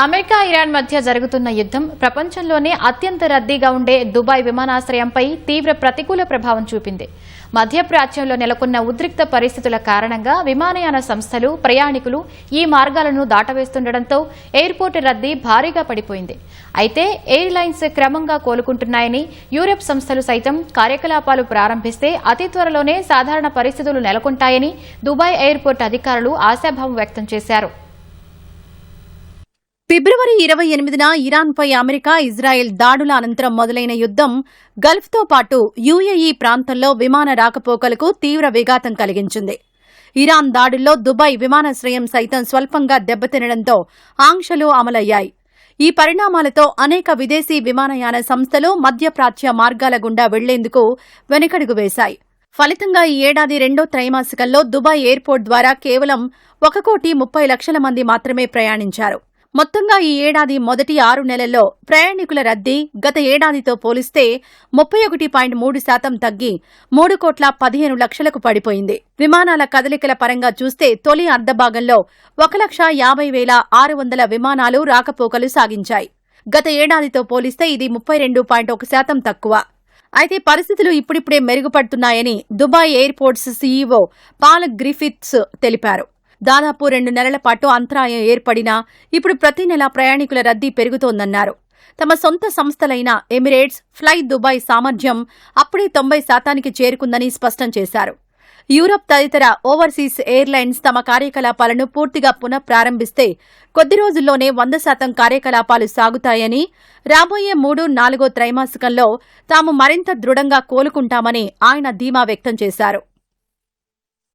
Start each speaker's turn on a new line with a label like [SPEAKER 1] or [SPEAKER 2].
[SPEAKER 1] America Iran మధ్య జరుగుతున్న యుద్ధం ప్రపంచంలోనే అత్యంత రద్దీగా ఉండే దుబాయ్ విమానాశ్రయంపై తీవ్ర ప్రతికూల ప్రభావం చూపింది. మధ్యప్రాచ్యంలో నెలకొన్న ఉద్రిక్త పరిస్థితుల కారణంగా విమానయాన సంస్థలు, ప్రయాణికులు ఈ మార్గాలను దాటవేస్తుండటంతో ఎయిర్పోర్టు రద్దీ భారీగా పడిపోయింది. అయితే ఎయిర్లైన్స్ క్రమంగా కోలుకుంటున్నాయని, యూరప్ సంస్థలు సైతం కార్యకలాపాలు ప్రారంభిస్తే అతి త్వరలోనే సాధారణ పరిస్థితులు నెలకొంటాయని దుబాయ్ ఎయిర్పోర్టు అధికారులు ఆశాభావం వ్యక్తం చేశారు.
[SPEAKER 2] ఫిబ్రవరి 28న ఇరాన్పై అమెరికా, ఇజ్రాయెల్ దాడుల అనంతరం మొదలైన యుద్దం గల్ఫ్తో పాటు యూఏఈ ప్రాంతంలో విమాన రాకపోకలకు తీవ్ర విఘాతం కలిగించింది. ఇరాన్ దాడుల్లో దుబాయ్ విమానాశ్రయం సైతం స్వల్పంగా దెబ్బతినడంతో ఆంక్షలు అమలయ్యాయి. ఈ పరిణామాలతో అనేక విదేశీ విమానయాన సంస్థలు మధ్యప్రాచ్య మార్గాల గుండా వెళ్లేందుకు వెనుకడుగు వేశాయి. ఫలితంగా ఈ ఏడాది రెండో త్రైమాసికంలో దుబాయ్ ఎయిర్పోర్ట్ ద్వారా కేవలం 1,30,00,000 మంది మాత్రమే ప్రయాణించారు. మొత్తంగా ఈ ఏడాది మొదటి 6 నెలల్లో ప్రయాణికుల రద్దీ గత ఏడాదితో పోలిస్తే 31.3% తగ్గి 3,15,00,000కు పడిపోయింది. విమానాల కదలికల పరంగా చూస్తే తొలి అర్ధభాగంలో 1,50,600 విమానాలు రాకపోకలు సాగించాయి. గత ఏడాదితో పోలిస్తే ఇది 32.1% తక్కువ. అయితే పరిస్థితులు ఇప్పుడిప్పుడే మెరుగుపడుతున్నాయని Dubai airports CEO Paul Griffiths తెలిపారు. దాదాపు 2 నెలల పాటు అంతరాయం ఏర్పడినా ఇప్పుడు ప్రతి నెలా ప్రయాణికుల రద్దీ పెరుగుతోందన్నారు. తమ సొంత సంస్థలైన ఎమిరేట్స్, ఫ్లై దుబాయ్ సామర్థ్యం అప్పుడే 90% చేరుకుందని స్పష్టం చేశారు. యూరప్ తదితర ఓవర్సీస్ ఎయిర్లైన్స్ తమ కార్యకలాపాలను పూర్తిగా పునఃప్రారంభిస్తే కొద్ది రోజుల్లోనే 100% కార్యకలాపాలు సాగుతాయని, రాబోయే 3-4 త్రైమాసికంలో తాము మరింత దృఢంగా కోలుకుంటామని ఆయన ధీమా వ్యక్తం చేశారు.